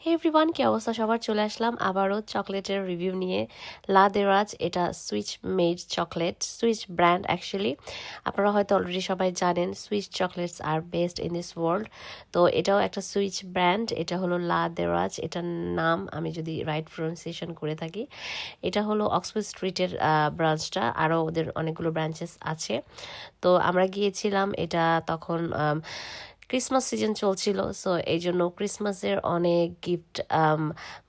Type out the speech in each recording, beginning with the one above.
হে everyone, কি অবস্থা সবার? চলে আসলাম আবারও চকলেটের রিভিউ নিয়ে। লা দেরাজ, এটা Swiss made chocolate, Swiss brand actually. আপনারা হয়তো অলরেডি সবাই জানেন Swiss chocolates are best in this world. তো এটাও একটা সুইচ ব্র্যান্ড, এটা হলো লা দেরাজ, এটার নাম আমি যদি রাইট প্রনাউন্সিয়েশন করে থাকি। এটা হলো অক্সফোর্ড স্ট্রিটের ব্রাঞ্চটা, আরও ওদের অনেকগুলো ব্রাঞ্চেস আছে। তো আমরা গিয়েছিলাম, এটা তখন ক্রিসমাস সিজন চলছিল, সো এই জন্য ক্রিসমাসের অনেক গিফট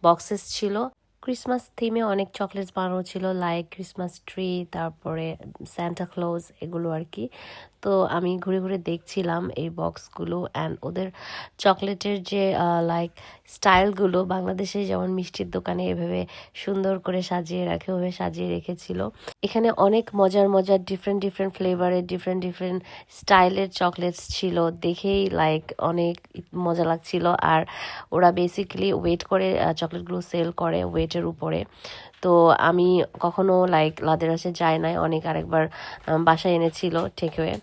বক্সেস ছিল। ক্রিসমাস থিমে অনেক চকলেটস বানানো ছিল, লাইক ক্রিসমাস ট্রি, তারপরে স্যান্টা ক্লজ, এগুলো আর কি। তো আমি ঘুরে ঘুরে দেখছিলাম এই বক্সগুলো অ্যান্ড ওদের চকলেটের যে লাইক স্টাইলগুলো, বাংলাদেশে যেমন মিষ্টির দোকানে এভাবে সুন্দর করে সাজিয়ে রাখে, ওভাবে সাজিয়ে রেখেছিল। এখানে অনেক মজার মজার ডিফারেন্ট ডিফারেন্ট ফ্লেভারের ডিফারেন্ট ডিফারেন্ট স্টাইলের চকলেটস ছিল, দেখেই লাইক অনেক মজা লাগছিল। আর ওরা বেসিক্যালি ওয়েট করে চকলেটগুলো সেল করে ওয়েটের উপরে। তো আমি কখনো লাইক লাদেরাসে যাই নাই, অনেক আরেকবার বাসায় এনেছিল টেকওয়ে,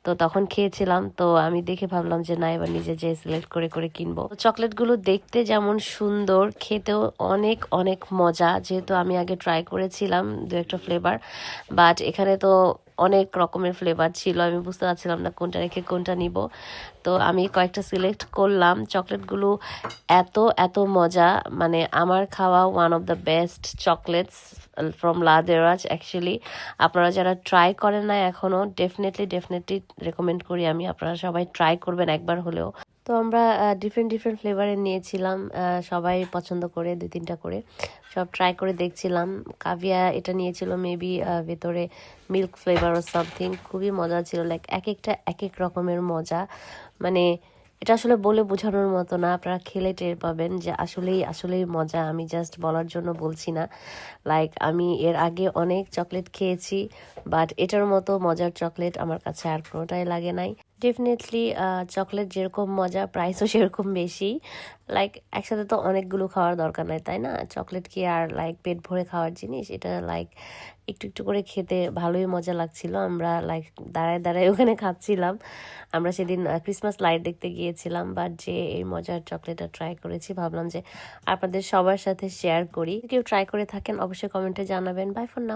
তো তখন খেয়েছিলাম। তো আমি দেখে ভাবলাম যে না, এবার নিজে যে সিলেক্ট করে করে কিনবো। চকলেটগুলো দেখতে যেমন সুন্দর, খেতেও অনেক অনেক মজা। যেহেতু আমি আগে ট্রাই করেছিলাম দু একটা ফ্লেভার, বাট এখানে তো অনেক রকমের ফ্লেভার ছিল, আমি বুঝতে পারছিলাম না কোনটা রেখে কোনটা নিব। তো আমি কয়েকটা সিলেক্ট করলাম। চকলেটগুলো এত এত মজা, মানে আমার খাওয়া one of the best chocolates from লা দেরাজ অ্যাকচুয়ালি। আপনারা যারা ট্রাই করেন না এখনও, ডেফিনেটলি রেকমেন্ড করি আমি, আপনারা সবাই ট্রাই করবেন একবার হলেও। তো আমরা ডিফারেন্ট ডিফারেন্ট ফ্লেভারের নিয়েছিলাম, সবাই পছন্দ করে দুই তিনটা করে সব ট্রাই করে দেখছিলাম। কাভিয়া এটা নিয়েছিল মেবি ভেতরে মিল্ক ফ্লেভার ও সামথিং, খুবই মজা ছিল। লাইক এক একটা এক এক রকমের মজা, মানে এটা আসলে বলে বোঝানোর মতো না, আপনারা খেলে টের পাবেন যে আসলেই আসলেই মজা। আমি জাস্ট বলার জন্য বলছি না। লাইক আমি এর আগে অনেক চকলেট খেয়েছি, বাট এটার মতো মজার চকলেট আমার কাছে আর কোনোটাই লাগে নাই। ডেফিনেটলি চকলেট যেরকম মজা, প্রাইসও সেরকম বেশি। লাইক একসাথে তো অনেকগুলো খাওয়ার দরকার নাই, তাই না? চকলেট কি আর লাইক পেট ভরে খাওয়ার জিনিস? এটা লাইক একটু একটু করে খেতে ভালোই মজা লাগছিল। আমরা লাইক দাঁড়ায় দাঁড়ায় ওখানে খাচ্ছিলাম। আমরা সেদিন ক্রিসমাস লাইট দেখতে গিয়েছিলাম, বাট যে এই মজার চকলেটটা ট্রাই করেছি, ভাবলাম যে আপনাদের সবার সাথে শেয়ার করি। কেউ ট্রাই করে থাকেন অবশ্যই কমেন্টে জানাবেন। Bye for now.